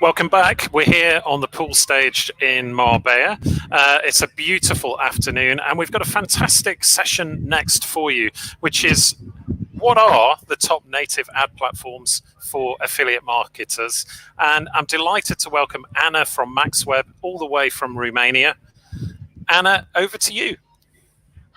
Welcome back. We're here on the pool stage in Marbella. It's a beautiful afternoon, and we've got a fantastic session next for you, which is what are the top native ad platforms for affiliate marketers? And I'm delighted to welcome Anna from MaxWeb, all the way from Romania. Anna, over to you.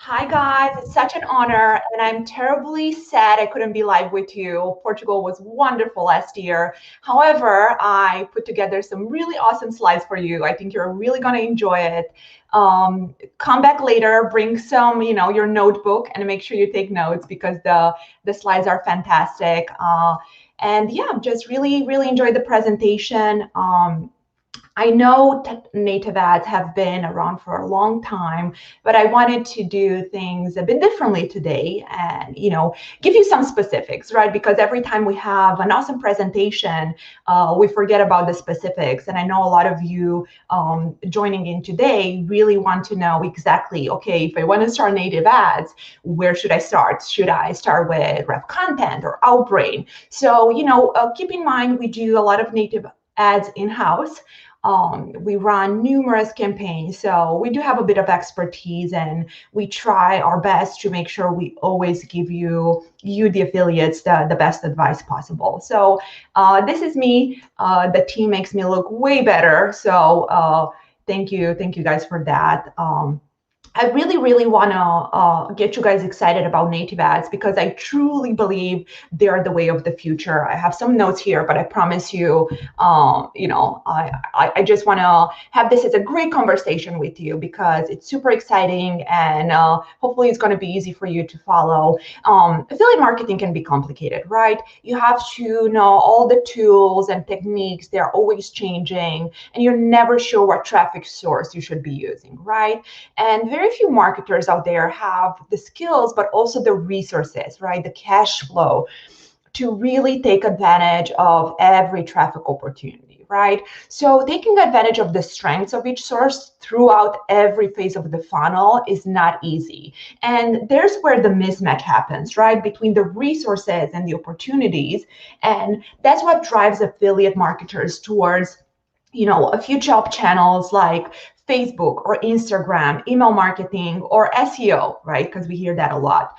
Hi guys, it's such an honor, and I'm terribly sad I couldn't be live with you. Portugal was wonderful last year. However, I put together some really awesome slides for you. I think you're really going to enjoy it. Come back later, bring some, your notebook, and make sure you take notes because the slides are fantastic. And yeah, just really enjoyed the presentation. I know native ads have been around for a long time, but I wanted to do things a bit differently today and, give you some specifics, right? Because every time we have an awesome presentation, we forget about the specifics. And I know a lot of you joining in today really want to know exactly, okay, if I want to start native ads, where should I start? Should I start with Rev Content or Outbrain? So, keep in mind, we do a lot of native ads in-house. We run numerous campaigns, so we do have a bit of expertise, and we try our best to make sure we always give you the affiliates, the best advice possible. So this is me. The team makes me look way better. So thank you guys for that. I really want to get you guys excited about native ads because I truly believe they're the way of the future. I have some notes here, but I promise you, I just want to have this as a great conversation with you because it's super exciting and hopefully it's going to be easy for you to follow. Affiliate marketing can be complicated, right? You have to know all the tools and techniques. They're always changing, and you're never sure what traffic source you should be using, right? And very few marketers out there have the skills, but also the resources, right? The cash flow to really take advantage of every traffic opportunity, right? So taking advantage of the strengths of each source throughout every phase of the funnel is not easy. And there's where the mismatch happens, right? Between the resources and the opportunities. And that's what drives affiliate marketers towards a few job channels like Facebook or Instagram, email marketing, or SEO, right? Because we hear that a lot.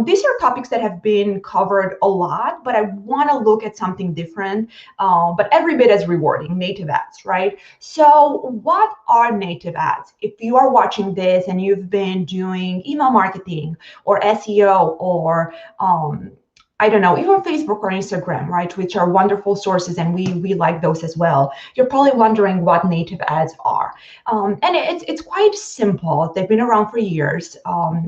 These are topics that have been covered a lot, but I want to look at something different, but every bit as rewarding, native ads, right? So what are native ads? If you are watching this and you've been doing email marketing or SEO or I don't know, even Facebook or Instagram, right, which are wonderful sources, and we like those as well. You're probably wondering what native ads are. And it's quite simple. They've been around for years.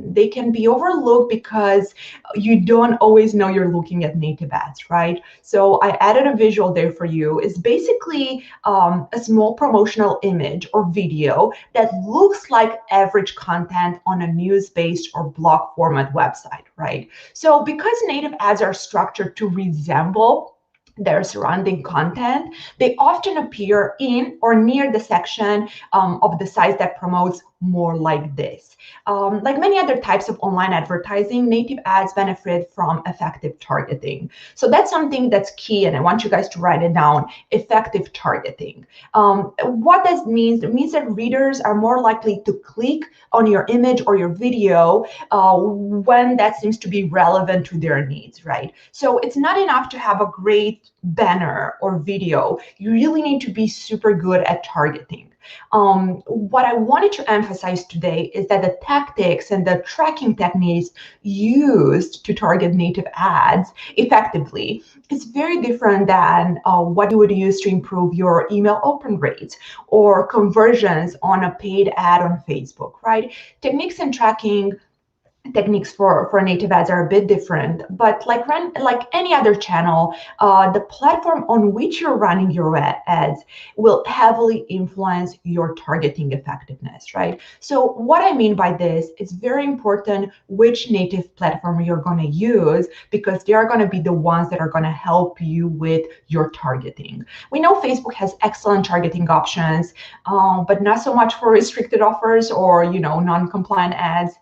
They can be overlooked because you don't always know you're looking at native ads, right? So I added a visual there for you. It's basically a small promotional image or video that looks like average content on a news-based or blog format website, right? So because native ads are structured to resemble their surrounding content, they often appear in or near the section of the site that promotes more like this. Like many other types of online advertising, native ads benefit from effective targeting. So that's something that's key, and I want you guys to write it down, effective targeting. What that means, it means that readers are more likely to click on your image or your video when that seems to be relevant to their needs, right? So it's not enough to have a great banner or video. You really need to be super good at targeting. What I wanted to emphasize today is that the tactics and the tracking techniques used to target native ads effectively is very different than what you would use to improve your email open rates or conversions on a paid ad on Facebook, right? Techniques and tracking techniques for native ads are a bit different, but like any other channel, the platform on which you're running your ads will heavily influence your targeting effectiveness, right? So what I mean by this, it's very important which native platform you're going to use because they are going to be the ones that are going to help you with your targeting. We know Facebook has excellent targeting options, but not so much for restricted offers or non-compliant ads.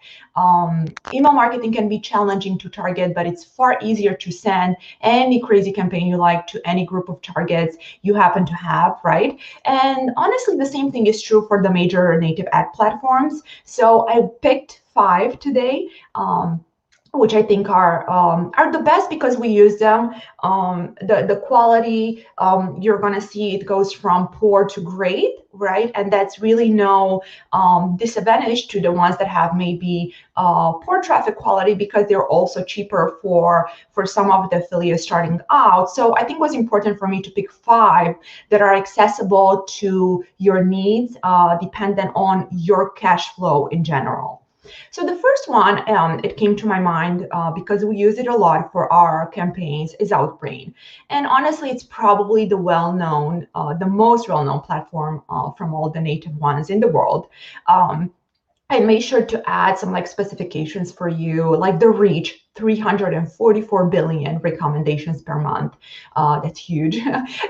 Email marketing can be challenging to target, but it's far easier to send any crazy campaign you like to any group of targets you happen to have, right? And honestly, the same thing is true for the major native ad platforms. So I picked 5 today. Which I think are the best because we use them. The quality, you're gonna see it goes from poor to great, right? And that's really no disadvantage to the ones that have maybe poor traffic quality because they're also cheaper for some of the affiliates starting out. So I think it was important for me to pick 5 that are accessible to your needs, dependent on your cash flow in general. So the first one, it came to my mind because we use it a lot for our campaigns, is Outbrain. And honestly, it's probably the the most well-known platform from all the native ones in the world. I made sure to add some specifications for you, like the reach, 344 billion recommendations per month. That's huge.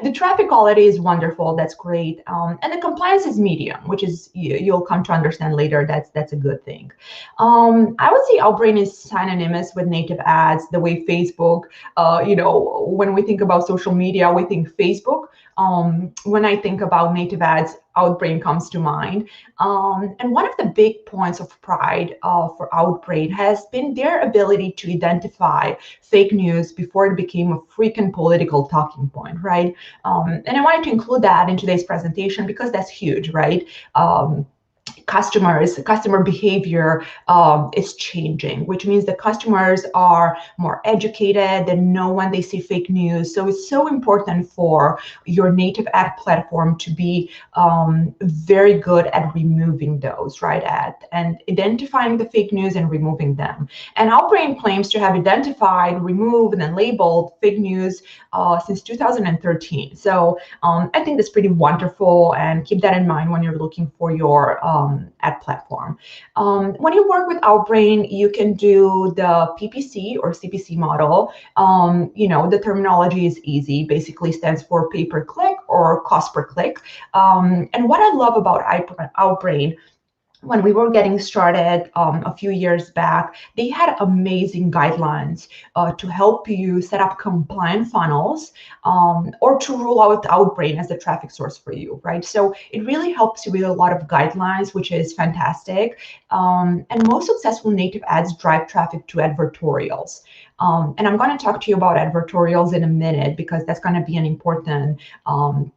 The traffic quality is wonderful. That's great. And the compliance is medium, which is you'll come to understand later. That's a good thing. I would say Outbrain is synonymous with native ads. The way Facebook, when we think about social media, we think Facebook. When I think about native ads, Outbrain comes to mind. And one of the big points of pride for Outbrain has been their ability to identify fake news before it became a freaking political talking point, right? And I wanted to include that in today's presentation because that's huge, right? Customer behavior is changing, which means the customers are more educated, they know when they see fake news. So it's so important for your native ad platform to be very good at removing those, right? And identifying the fake news and removing them. And Outbrain claims to have identified, removed, and labeled fake news since 2013. So I think that's pretty wonderful, and keep that in mind when you're looking for your ad platform. When you work with Outbrain, you can do the PPC or CPC model. The terminology is easy, basically stands for pay per click or cost per click. And what I love about Outbrain, when we were getting started a few years back, they had amazing guidelines to help you set up compliant funnels or to rule out Outbrain as a traffic source for you, right? So it really helps you with a lot of guidelines, which is fantastic. And most successful native ads drive traffic to advertorials. And I'm going to talk to you about advertorials in a minute because that's going to be an important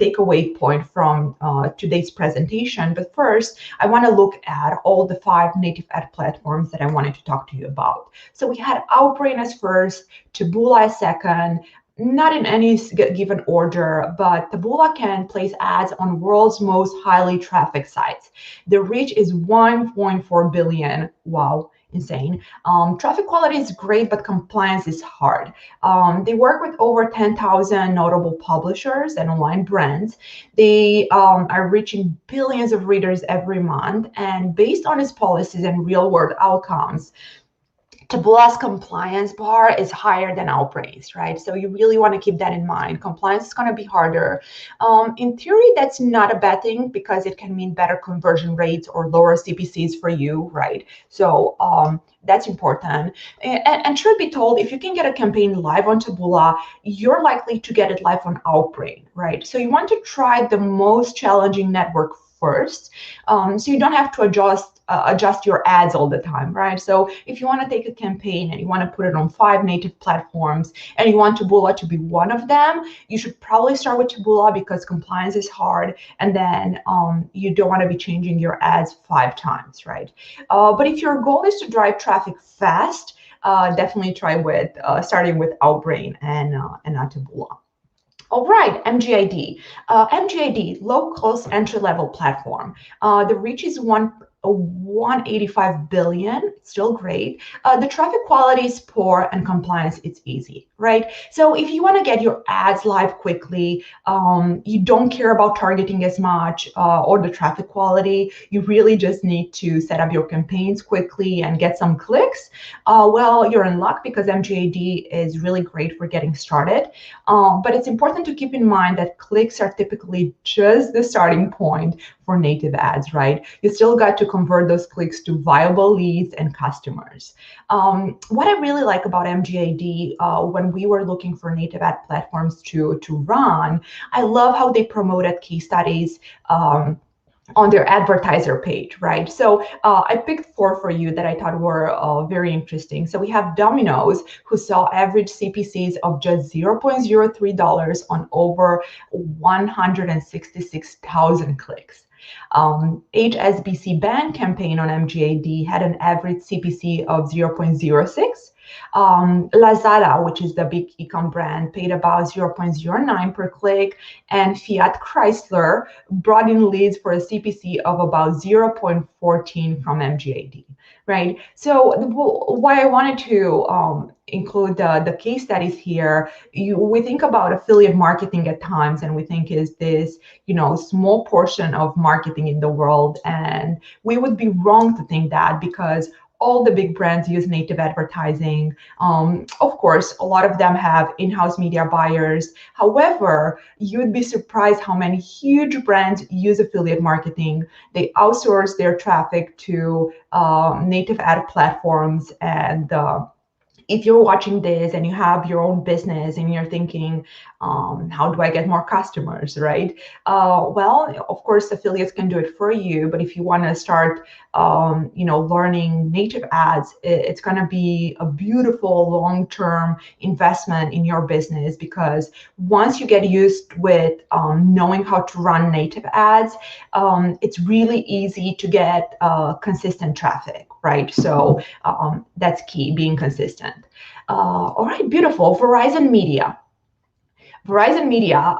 takeaway point from today's presentation. But first, I want to look at all the 5 native ad platforms that I wanted to talk to you about. So we had Outbrain as first, Taboola as second, not in any given order, but Taboola can place ads on world's most highly trafficked sites. The reach is 1.4 billion. Wow. Insane. Traffic quality is great, but compliance is hard. They work with over 10,000 notable publishers and online brands. They are reaching billions of readers every month, and based on its policies and real-world outcomes, Taboola's compliance bar is higher than Outbrain's, right? So you really want to keep that in mind. Compliance is going to be harder. In theory, that's not a bad thing because it can mean better conversion rates or lower CPCs for you, right? So that's important. And truth be told, if you can get a campaign live on Taboola, you're likely to get it live on Outbrain, right? So you want to try the most challenging network first, so you don't have to adjust your ads all the time, right? So if you want to take a campaign and you want to put it on 5 native platforms and you want Taboola to be one of them, you should probably start with Taboola because compliance is hard, and then you don't want to be changing your ads 5 times, right? But if your goal is to drive traffic fast, definitely try with starting with Outbrain and not Taboola. All right, MGID. MGID, low-cost entry-level platform. The reach is 185 billion, still great. The traffic quality is poor and compliance is easy. right? So if you want to get your ads live quickly, you don't care about targeting as much or the traffic quality, you really just need to set up your campaigns quickly and get some clicks, well, you're in luck because MGAD is really great for getting started. But it's important to keep in mind that clicks are typically just the starting point for native ads, right? You still got to convert those clicks to viable leads and customers. What I really like about MGAD, when we were looking for native ad platforms to run, I love how they promoted case studies on their advertiser page, right? So I picked 4 for you that I thought were very interesting. So we have Domino's, who saw average CPCs of just $0.03 on over 166,000 clicks. HSBC Bank campaign on MGAD had an average CPC of 0.06. Lazada, which is the big e-com brand, paid about 0.09 per click, and Fiat Chrysler brought in leads for a CPC of about 0.14 from MGAD, right? So why I wanted to include the case studies here, we think about affiliate marketing at times, and we think is this, small portion of marketing in the world, and we would be wrong to think that because all the big brands use native advertising. Of course, a lot of them have in-house media buyers. However, you'd be surprised how many huge brands use affiliate marketing. They outsource their traffic to native ad platforms. And if you're watching this and you have your own business and you're thinking, how do I get more customers, right? Well, of course, affiliates can do it for you. But if you want to start, learning native ads, it's going to be a beautiful long-term investment in your business, because once you get used with knowing how to run native ads, it's really easy to get consistent traffic, right? So that's key, being consistent. All right, beautiful. Verizon Media. Verizon Media,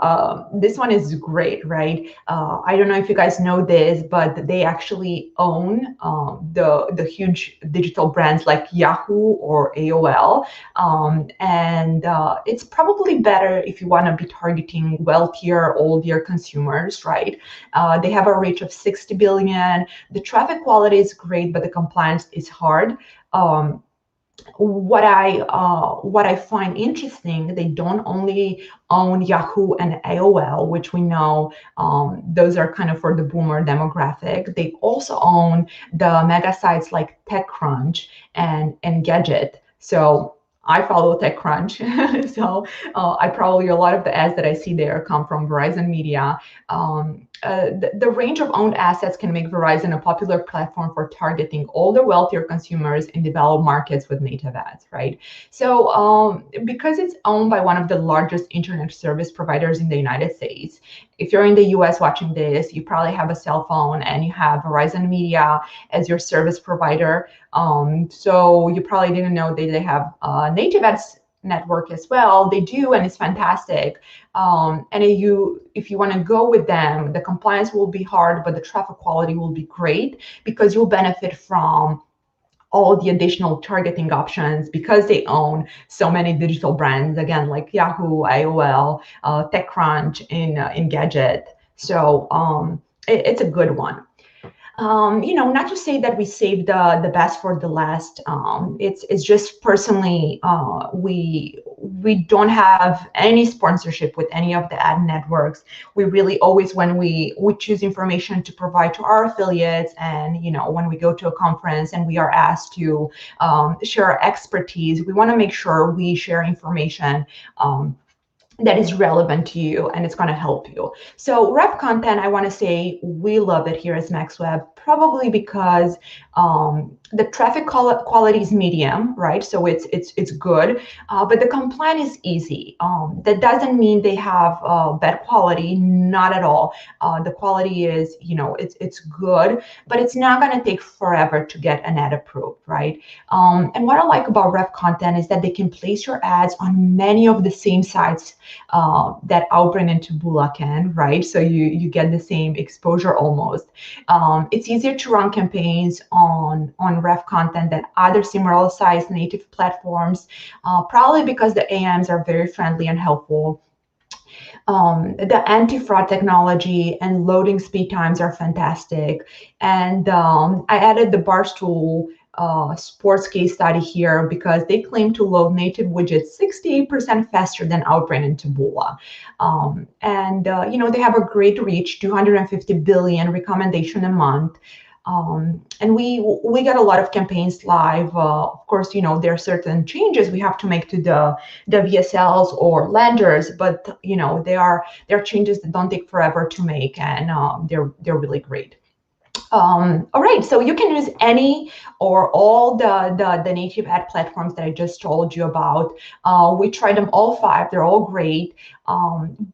this one is great, right? I don't know if you guys know this, but they actually own the huge digital brands like Yahoo or AOL. And it's probably better if you want to be targeting wealthier, older consumers, right? They have a reach of 60 billion. The traffic quality is great, but the compliance is hard. What I find interesting, they don't only own Yahoo and AOL, which we know those are kind of for the boomer demographic. They also own the mega sites like TechCrunch and Engadget. So I follow TechCrunch, so I probably, a lot of the ads that I see there come from Verizon Media. The range of owned assets can make Verizon a popular platform for targeting older, wealthier consumers in developed markets with native ads, right? So because it's owned by one of the largest internet service providers in the United States, if you're in the US watching this, you probably have a cell phone and you have Verizon Media as your service provider. So you probably didn't know that they have native ads network as well. They do, and it's fantastic. And if you want to go with them, the compliance will be hard, but the traffic quality will be great, because you'll benefit from all the additional targeting options, because they own so many digital brands, again, like Yahoo, AOL, TechCrunch, Engadget. So it's a good one. Not to say that we saved the best for the last. It's just personally, we don't have any sponsorship with any of the ad networks. We really always, when we choose information to provide to our affiliates, and when we go to a conference and we are asked to share our expertise, we want to make sure we share information that is relevant to you and it's going to help you. So Rev Content, I want to say we love it here at MaxWeb, probably because the traffic quality is medium, right? So it's good, but the compliance is easy. That doesn't mean they have bad quality, not at all. The quality is, it's good, but it's not going to take forever to get an ad approved, right? And what I like about Rev Content is that they can place your ads on many of the same sites that Outbrain and Taboola can, right? So you get the same exposure almost. It's easier to run campaigns on on Rev Content than other similar sized native platforms, probably because the AMs are very friendly and helpful. The anti-fraud technology and loading speed times are fantastic. And I added the Barstool sports case study here because they claim to load native widgets 68% faster than Outbrain and Taboola. They have a great reach, 250 billion recommendation a month. And we get a lot of campaigns live. Of course, there are certain changes we have to make to the VSLs or lenders, but they are changes that don't take forever to make, and they're really great. All right, so you can use any or all the native ad platforms that I just told you about. We tried them all 5. They're all great,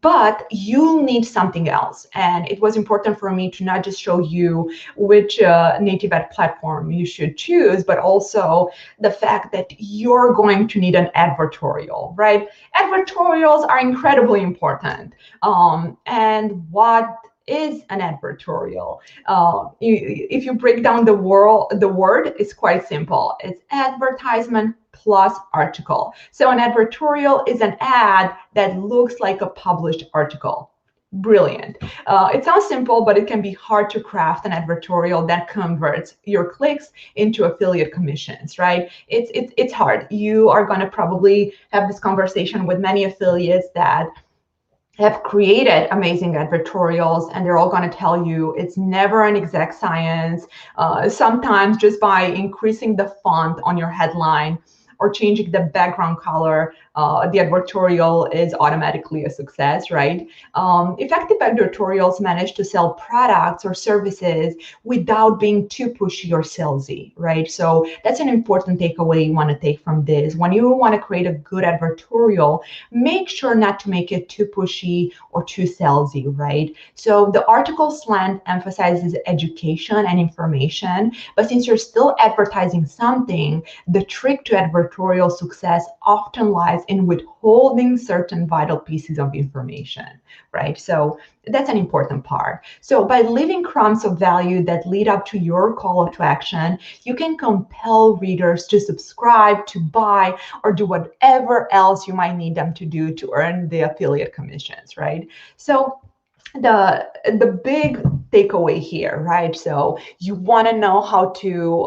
but you need something else. And it was important for me to not just show you which native ad platform you should choose, but also the fact that you're going to need an advertorial, right? Advertorials are incredibly important. And what is an advertorial? If you break down the word, it's quite simple. It's advertisement plus article. So an advertorial is an ad that looks like a published article. Brilliant. It sounds simple, but it can be hard to craft an advertorial that converts your clicks into affiliate commissions, right? It's hard. You are going to probably have this conversation with many affiliates that have created amazing advertorials, and they're all going to tell you it's never an exact science. Sometimes just by increasing the font on your headline or changing the background color, the advertorial is automatically a success, right? Effective advertorials manage to sell products or services without being too pushy or salesy, right? So that's an important takeaway you want to take from this. When you want to create a good advertorial, make sure not to make it too pushy or too salesy, right? So the article slant emphasizes education and information, but since you're still advertising something, the trick to advertorial success often lies in withholding certain vital pieces of information, right? So that's an important part. So by leaving crumbs of value that lead up to your call to action, you can compel readers to subscribe, to buy, or do whatever else you might need them to do to earn the affiliate commissions, right? So the big takeaway here, right? So you want to know how to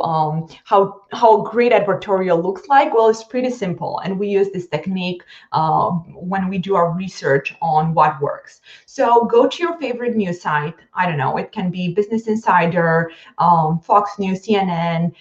how great advertorial looks like. Well, it's pretty simple, and we use this technique when we do our research on what works. So go to your favorite news site. I don't know, it can be Business Insider, Fox News, CNN,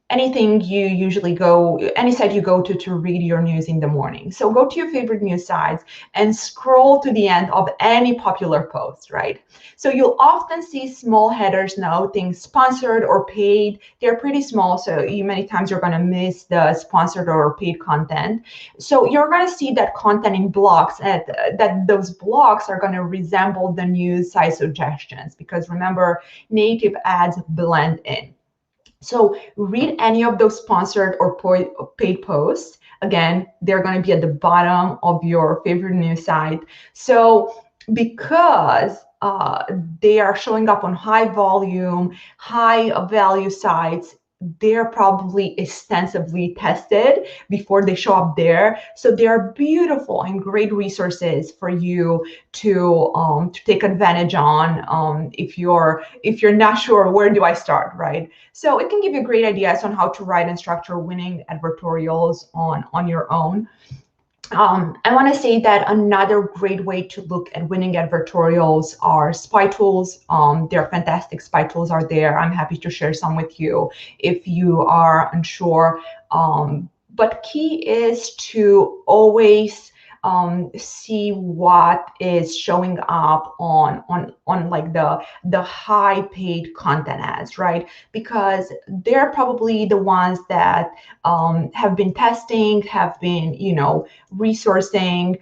anything you usually go, any site you go to read your news in the morning. So go to your favorite news sites and scroll to the end of any popular post, right? So you'll often see small headers noting sponsored or paid. They're pretty small, so many times you're going to miss the sponsored or paid content. So you're going to see that content in blocks, that those blocks are going to resemble the news site suggestions, because remember, native ads blend in. So read any of those sponsored or paid posts. Again, they're going to be at the bottom of your favorite news site. So because they are showing up on high volume, high value sites, they're probably extensively tested before they show up there. So they are beautiful and great resources for you to take advantage on if you're not sure where do I start, right? So it can give you great ideas on how to write and structure winning advertorials on your own. I want to say that another great way to look at winning advertorials are spy tools. There are fantastic spy tools out there. I'm happy to share some with you if you are unsure. But key is to always see what is showing up on like the high paid content ads, right? Because they're probably the ones that have been testing, have been resourcing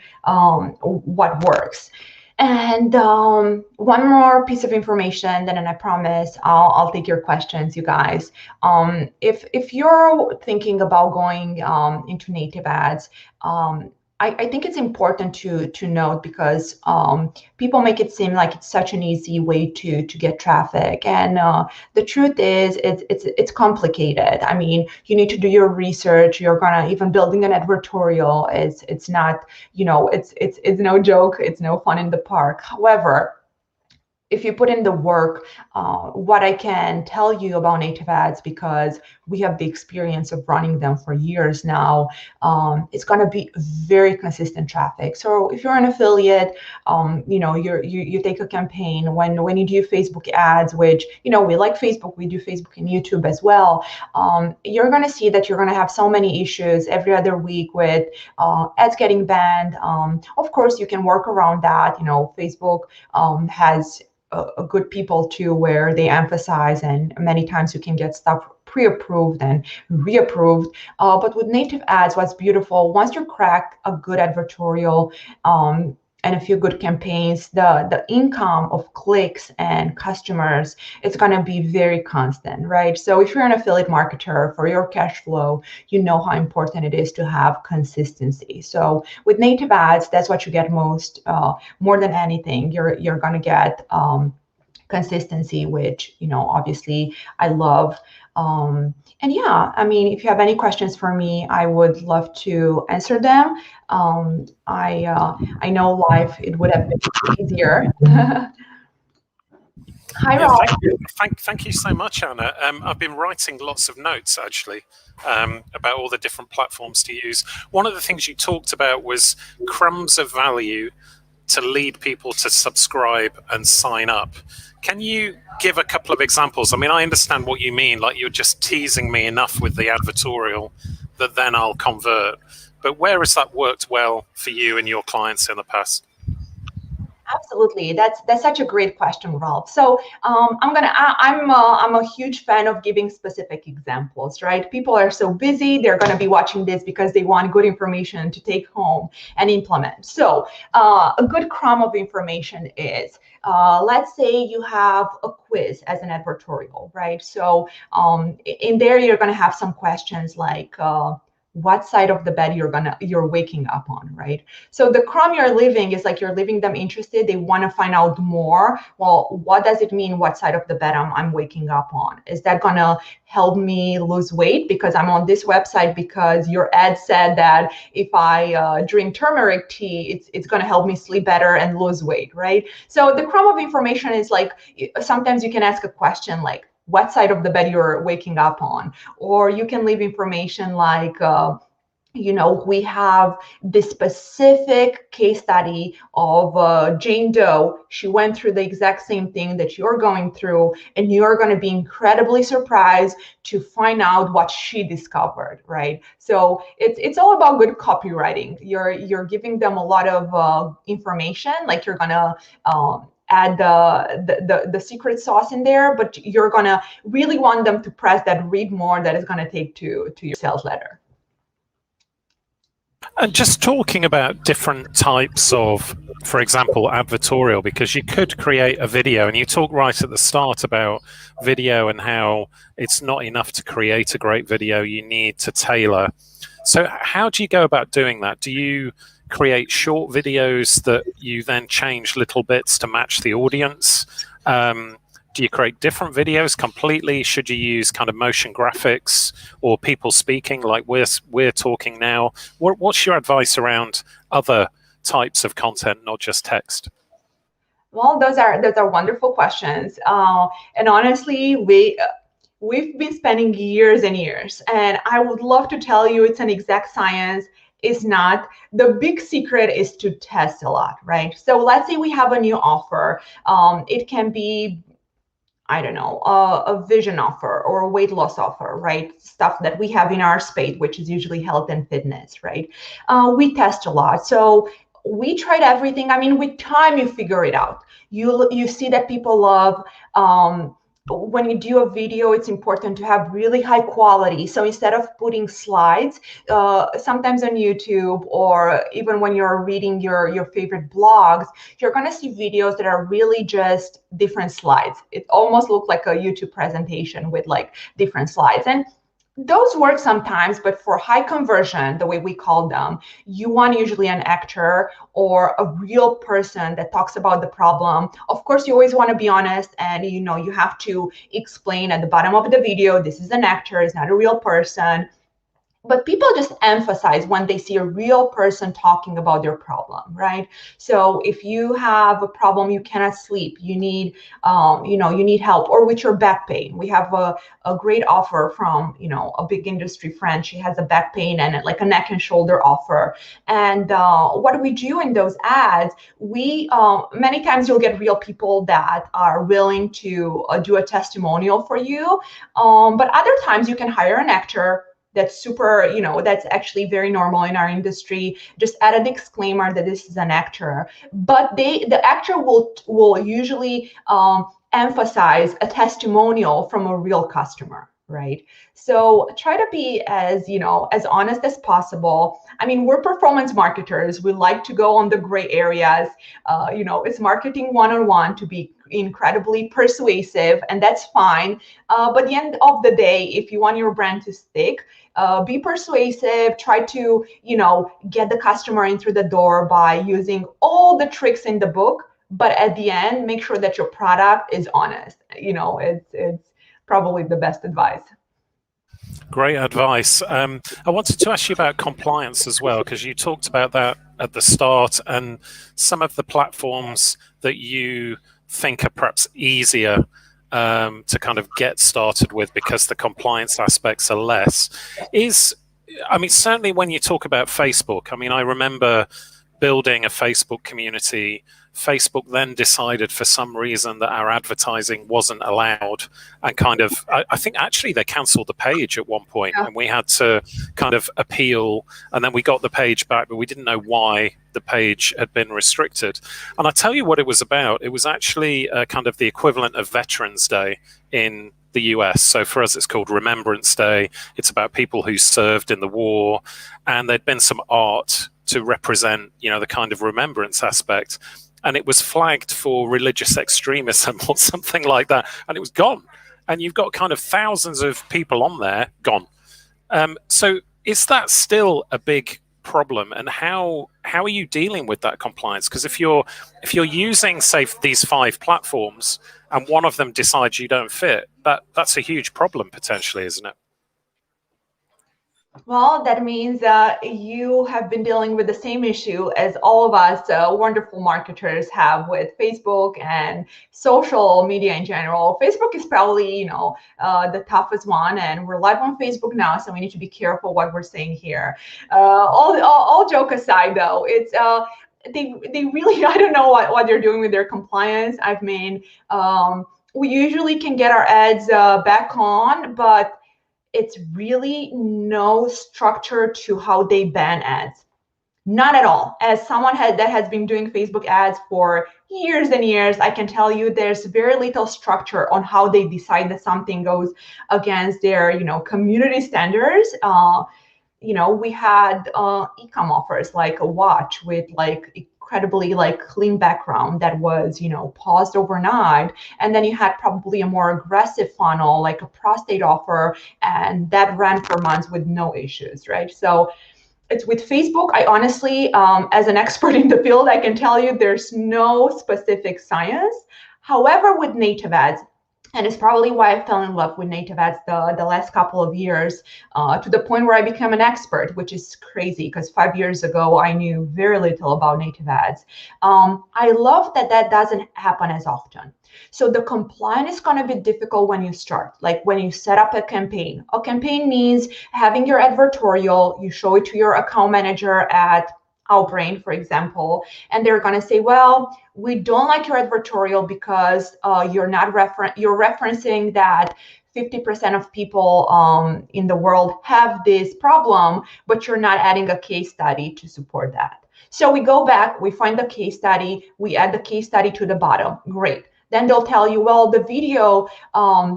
what works. And one more piece of information, and then I promise I'll take your questions, you guys. If you're thinking about going into native ads, I think it's important to note, because people make it seem like it's such an easy way to get traffic, and the truth is it's complicated. I mean, you need to do your research. You're gonna, even building an advertorial, it's not, it's no joke. It's no fun in the park. However, if you put in the work, what I can tell you about native ads, because we have the experience of running them for years now, it's going to be very consistent traffic. So if you're an affiliate, you take a campaign, when you do Facebook ads, which, we like Facebook, we do Facebook and YouTube as well, you're going to see that you're going to have so many issues every other week with ads getting banned. Of course, you can work around that. Facebook has a good people too, where they emphasize, and many times you can get stuff pre-approved and reapproved. But with native ads, what's beautiful, once you crack a good advertorial, and a few good campaigns, the income of clicks and customers, it's going to be very constant, right? So if you're an affiliate marketer, for your cash flow, you know how important it is to have consistency. So with native ads, that's what you get most, more than anything. You're going to get consistency, which, obviously I love. And yeah, I mean, if you have any questions for me, I would love to answer them. I know life, it would have been easier. Hi, Yeah, Rob. thank you so much, Anna. I've been writing lots of notes, actually, about all the different platforms to use. One of the things you talked about was crumbs of value to lead people to subscribe and sign up. Can you give a couple of examples? I mean, I understand what you mean, like you're just teasing me enough with the advertorial that then I'll convert. But where has that worked well for you and your clients in the past? Absolutely, that's such a great question, Ralph. So I'm a huge fan of giving specific examples, right? People are so busy; they're going to be watching this because they want good information to take home and implement. So a good crumb of information is, let's say you have a quiz as an advertorial, right? So in there, you're going to have some questions like, what side of the bed you're waking up on, right? So the crumb you're leaving is like you're leaving them interested. They want to find out more. Well, what does it mean, what side of the bed I'm waking up on? Is that gonna help me lose weight because I'm on this website because your ad said that if I drink turmeric tea, it's gonna help me sleep better and lose weight, right? So the crumb of information is like, sometimes you can ask a question like, what side of the bed you're waking up on, or you can leave information like, we have this specific case study of Jane Doe. She went through the exact same thing that you're going through, and you're going to be incredibly surprised to find out what she discovered, right? So it's all about good copywriting. You're giving them a lot of information, like you're going to add the secret sauce in there, but you're going to really want them to press that read more that is going to take to your sales letter. And just talking about different types of, for example, advertorial, because you could create a video, and you talk right at the start about video and how it's not enough to create a great video, you need to tailor. So how do you go about doing that? Do you create short videos that you then change little bits to match the audience? Do you create different videos completely? Should you use kind of motion graphics or people speaking like we're talking now? What's your advice around other types of content, not just text? Well, those are wonderful questions, and honestly, we've been spending years and years, and I would love to tell you it's an exact science. Is not. The big secret is to test a lot, right? So let's say we have a new offer. It can be, I don't know, a vision offer or a weight loss offer, right? Stuff that we have in our space, which is usually health and fitness, right? We test a lot. So we tried everything. I mean, with time, you figure it out. You see that people love, when you do a video, it's important to have really high quality. So instead of putting slides, sometimes on YouTube, or even when you're reading your favorite blogs, you're going to see videos that are really just different slides. It almost looks like a YouTube presentation with like different slides. And Those work sometimes, but for high conversion, the way we call them, you want usually an actor or a real person that talks about the problem. Of course, you always want to be honest, and you have to explain at the bottom of the video, this is an actor, it's not a real person. But people just emphasize when they see a real person talking about their problem, right? So if you have a problem, you cannot sleep, you need, you need help, or with your back pain. We have a great offer from, a big industry friend. She has a back pain and like a neck and shoulder offer. And what do we do in those ads? We many times you'll get real people that are willing to do a testimonial for you, but other times you can hire an actor that's super, that's actually very normal in our industry. Just add a disclaimer that this is an actor, but the actor will usually emphasize a testimonial from a real customer, right? So try to be as honest as possible. I mean, we're performance marketers. We like to go on the gray areas. It's marketing 101 to be incredibly persuasive, and that's fine. But at the end of the day, if you want your brand to stick, be persuasive. Try to, get the customer in through the door by using all the tricks in the book. But at the end, make sure that your product is honest. It's probably the best advice. Great advice. I wanted to ask you about compliance as well, because you talked about that at the start, and some of the platforms that you think are perhaps easier to kind of get started with because the compliance aspects are less. Certainly when you talk about Facebook, I remember building a Facebook community. Facebook then decided for some reason that our advertising wasn't allowed, and I think actually they cancelled the page at one point, and we had to kind of appeal, and then we got the page back, but we didn't know why the page had been restricted. And I tell you what it was about. It was actually kind of the equivalent of Veterans Day in the US. So for us, it's called Remembrance Day. It's about people who served in the war, and there'd been some art to represent, the kind of remembrance aspect. And it was flagged for religious extremism or something like that, and it was gone. And you've got kind of thousands of people on there gone. So is that still a big problem? And how are you dealing with that compliance? Because if you're using, say, these 5 platforms, and one of them decides you don't fit, that's a huge problem potentially, isn't it? Well, that means you have been dealing with the same issue as all of us wonderful marketers have with Facebook and social media in general. Facebook is probably, the toughest one, and we're live on Facebook now, so we need to be careful what we're saying here. All joke aside, though, it's they really, I don't know what they're doing with their compliance. We usually can get our ads back on, but it's really no structure to how they ban ads. None at all. As someone that has been doing Facebook ads for years and years, I can tell you there's very little structure on how they decide that something goes against their, community standards. We had e-com offers like a watch with incredibly clean background that was paused overnight, and then you had probably a more aggressive funnel like a prostate offer, and that ran for months with no issues, right? So it's with Facebook, I honestly, as an expert in the field, I can tell you there's no specific science. However, with native ads, and it's probably why I fell in love with native ads the last couple of years, to the point where I became an expert, which is crazy because 5 years ago, I knew very little about native ads. I love that doesn't happen as often. So the compliance is going to be difficult when you start, like when you set up a campaign. A campaign means having your advertorial, you show it to your account manager at Outbrain, for example, and they're going to say, well, we don't like your advertorial because you're referencing that 50% of people in the world have this problem, but you're not adding a case study to support that. So we go back, we find the case study, we add the case study to the bottom. Great. Then they'll tell you, well, the video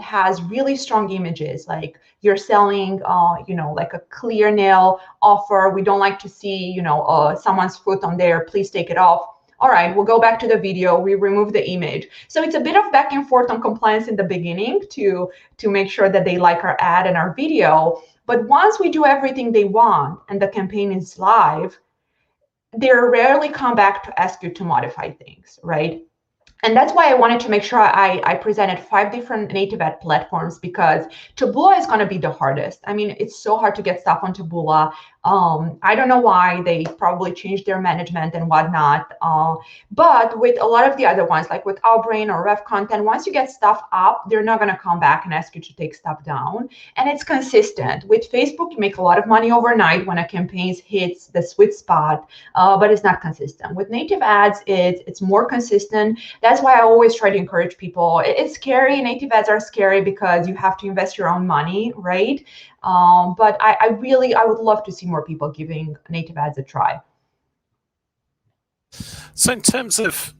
has really strong images, like you're selling, like a clear nail offer. We don't like to see, someone's foot on there. Please take it off. All right, we'll go back to the video. We remove the image. So it's a bit of back and forth on compliance in the beginning to make sure that they like our ad and our video. But once we do everything they want and the campaign is live, they rarely come back to ask you to modify things, right? And that's why I wanted to make sure I presented 5 different native ad platforms, because Taboola is going to be the hardest. I mean, it's so hard to get stuff on Taboola. I don't know why. They probably changed their management and whatnot. But with a lot of the other ones, like with Outbrain or Rev Content, once you get stuff up, they're not going to come back and ask you to take stuff down. And it's consistent. With Facebook, you make a lot of money overnight when a campaign hits the sweet spot, but it's not consistent. With native ads, it's more consistent. That's why I always try to encourage people. It's scary. Native ads are scary because you have to invest your own money, right? But I would love to see more people giving native ads a try. So in terms of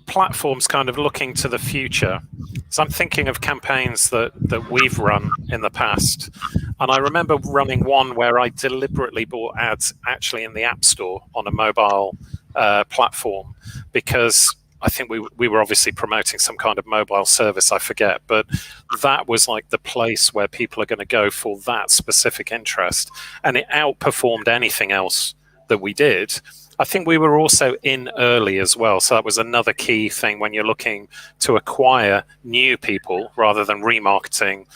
platforms kind of looking to the future, so I'm thinking of campaigns that we've run in the past. And I remember running one where I deliberately bought ads actually in the App Store on a mobile platform, because I think we were obviously promoting some kind of mobile service, I forget, but that was like the place where people are going to go for that specific interest. And it outperformed anything else that we did. I think we were also in early as well. So that was another key thing when you're looking to acquire new people rather than remarketing.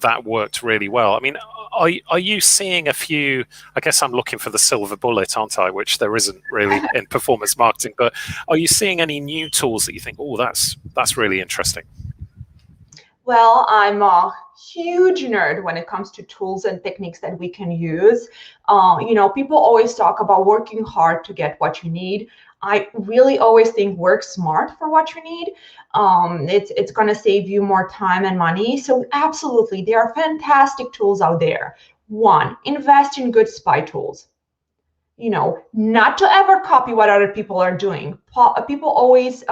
That worked really well. I mean, are you seeing a few, I guess I'm looking for the silver bullet, aren't I, which there isn't really in performance marketing, but are you seeing any new tools that you think, oh, that's really interesting? Well, I'm a huge nerd when it comes to tools and techniques that we can use. People always talk about working hard to get what you need. I really always think work smart for what you need. It's going to save you more time and money. So absolutely, there are fantastic tools out there. 1, invest in good spy tools. Not to ever copy what other people are doing. People always,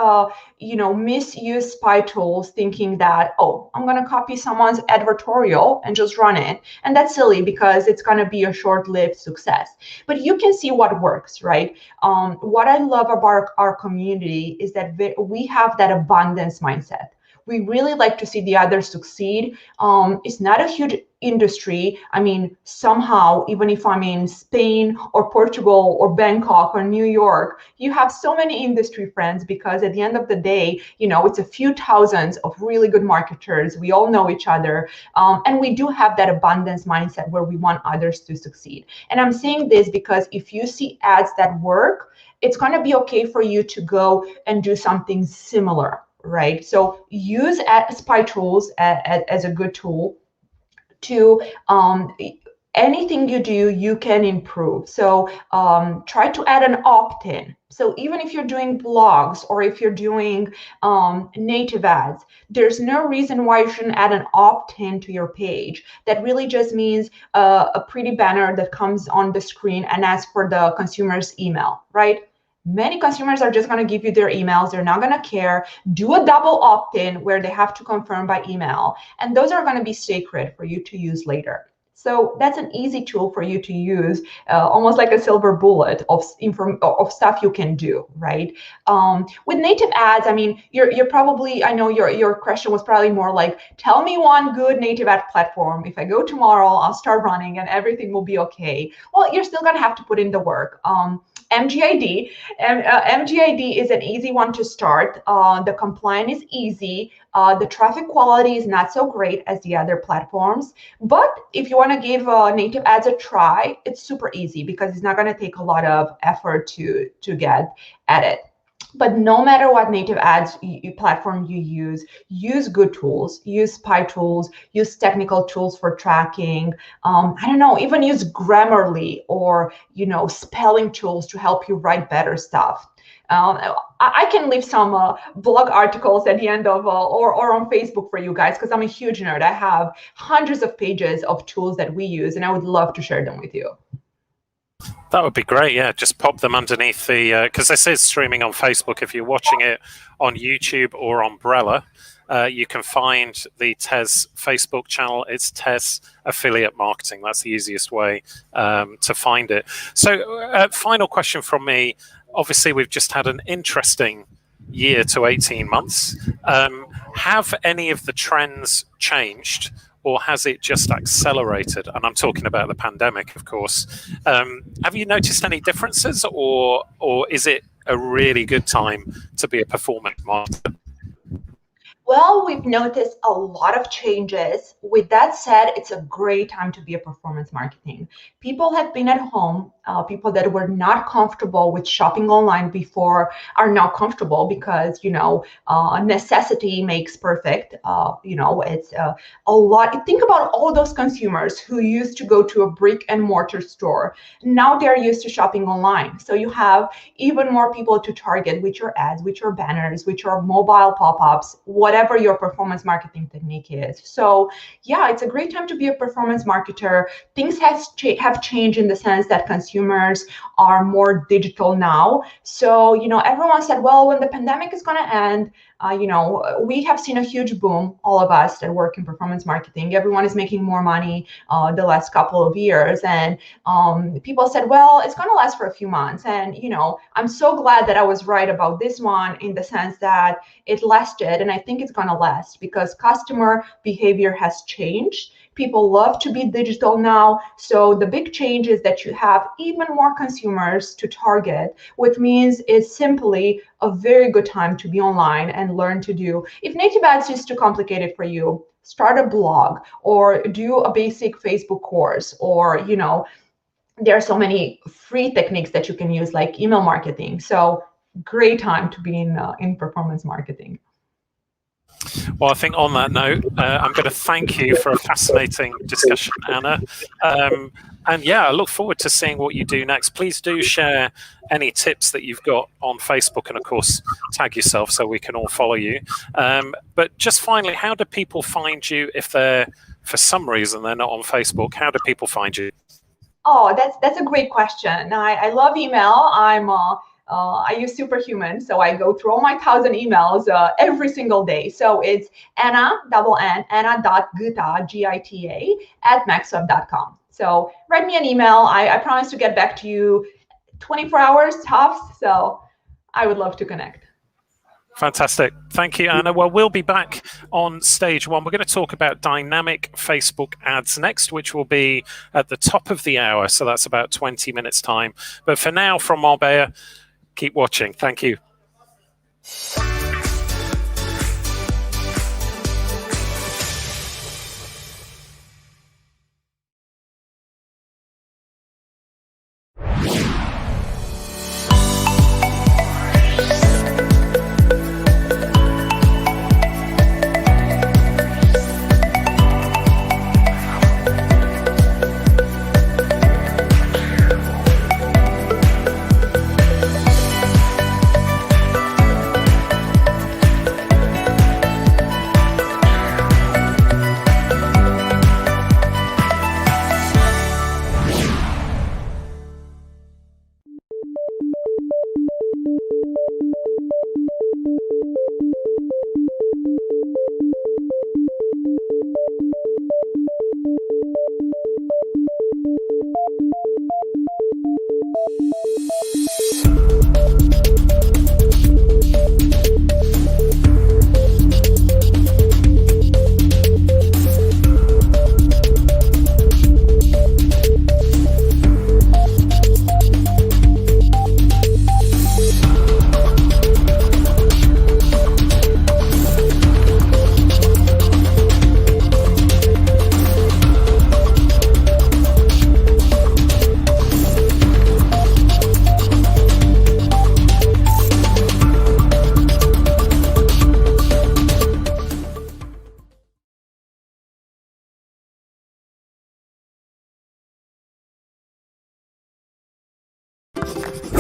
misuse spy tools thinking that, oh, I'm going to copy someone's advertorial and just run it. And that's silly because it's going to be a short-lived success. But you can see what works, right? What I love about our community is that we have that abundance mindset. We really like to see the others succeed. It's not a huge industry. I mean, somehow, even if I'm in Spain or Portugal or Bangkok or New York, you have so many industry friends, because at the end of the day, it's a few thousands of really good marketers. We all know each other. And we do have that abundance mindset where we want others to succeed. And I'm saying this because if you see ads that work, it's going to be okay for you to go and do something similar. Right. So use spy tools as a good tool to anything you do, you can improve. So try to add an opt-in. So even if you're doing blogs or if you're doing native ads, there's no reason why you shouldn't add an opt-in to your page. That really just means a pretty banner that comes on the screen and asks for the consumer's email, right? Many consumers are just going to give you their emails. They're not going to care. Do a double opt-in where they have to confirm by email. And those are going to be sacred for you to use later. So that's an easy tool for you to use, almost like a silver bullet of stuff you can do, right? With native ads, I mean, you're probably, I know your question was probably more like, tell me one good native ad platform. If I go tomorrow, I'll start running and everything will be okay. Well, you're still going to have to put in the work. MGID. MGID is an easy one to start. The compliance is easy. The traffic quality is not so great as the other platforms. But if you want to give native ads a try, it's super easy because it's not going to take a lot of effort to get at it. But no matter what native ads platform you use good tools, use spy tools, use technical tools for tracking. I don't know, even use Grammarly or spelling tools to help you write better stuff. I can leave some blog articles at the end of or on Facebook for you guys, because I'm a huge nerd. I have hundreds of pages of tools that we use, and I would love to share them with you. That would be great. Yeah, just pop them underneath the, because this is streaming on Facebook. If you're watching it on YouTube or Umbrella, you can find the TES Facebook channel. It's TES Affiliate Marketing. That's the easiest way to find it. So final question from me. Obviously, we've just had an interesting year to 18 months. Have any of the trends changed or has it just accelerated? And I'm talking about the pandemic, of course. Have you noticed any differences, or is it a really good time to be a performance marketer? Well, we've noticed a lot of changes. With that said, it's a great time to be a performance marketing. People have been at home. People that were not comfortable with shopping online before are now comfortable because, necessity makes perfect. It's a lot. Think about all those consumers who used to go to a brick and mortar store. Now they're used to shopping online. So you have even more people to target with your ads, with your banners, with your mobile pop-ups, whatever your performance marketing technique is. So yeah, it's a great time to be a performance marketer. Things have changed in the sense that consumers are more digital now. So, everyone said, well, when the pandemic is going to end, we have seen a huge boom, all of us that work in performance marketing. Everyone is making more money the last couple of years. And people said, well, it's going to last for a few months. And, I'm so glad that I was right about this one in the sense that it lasted. And I think it's going to last because customer behavior has changed. People love to be digital now. So the big change is that you have even more consumers to target, which means it's simply a very good time to be online and learn to do. If native ads is too complicated for you, start a blog or do a basic Facebook course, or, there are so many free techniques that you can use like email marketing. So great time to be in performance marketing. Well, I think on that note, I'm going to thank you for a fascinating discussion, Anna. And yeah, I look forward to seeing what you do next. Please do share any tips that you've got on Facebook, and of course, tag yourself so we can all follow you. But just finally, how do people find you if they're, for some reason, they're not on Facebook? How do people find you? Oh, that's a great question. I love email. I use Superhuman, so I go through all my 1,000 emails every single day. So it's anna.gita, G-I-T-A, @maxweb.com. So write me an email. I promise to get back to you 24 hours tops. So I would love to connect. Fantastic. Thank you, Anna. Well, we'll be back on stage one. We're going to talk about dynamic Facebook ads next, which will be at the top of the hour. So that's about 20 minutes time. But for now, from Marbella, keep watching. Thank you.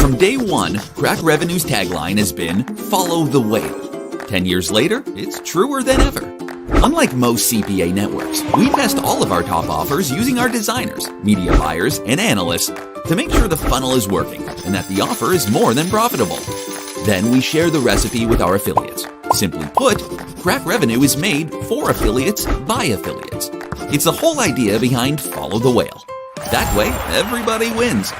From day one, Crack Revenue's tagline has been, "Follow the whale." 10 years later, it's truer than ever. Unlike most CPA networks, we test all of our top offers using our designers, media buyers, and analysts to make sure the funnel is working and that the offer is more than profitable. Then we share the recipe with our affiliates. Simply put, Crack Revenue is made for affiliates by affiliates. It's the whole idea behind Follow the Whale. That way, everybody wins.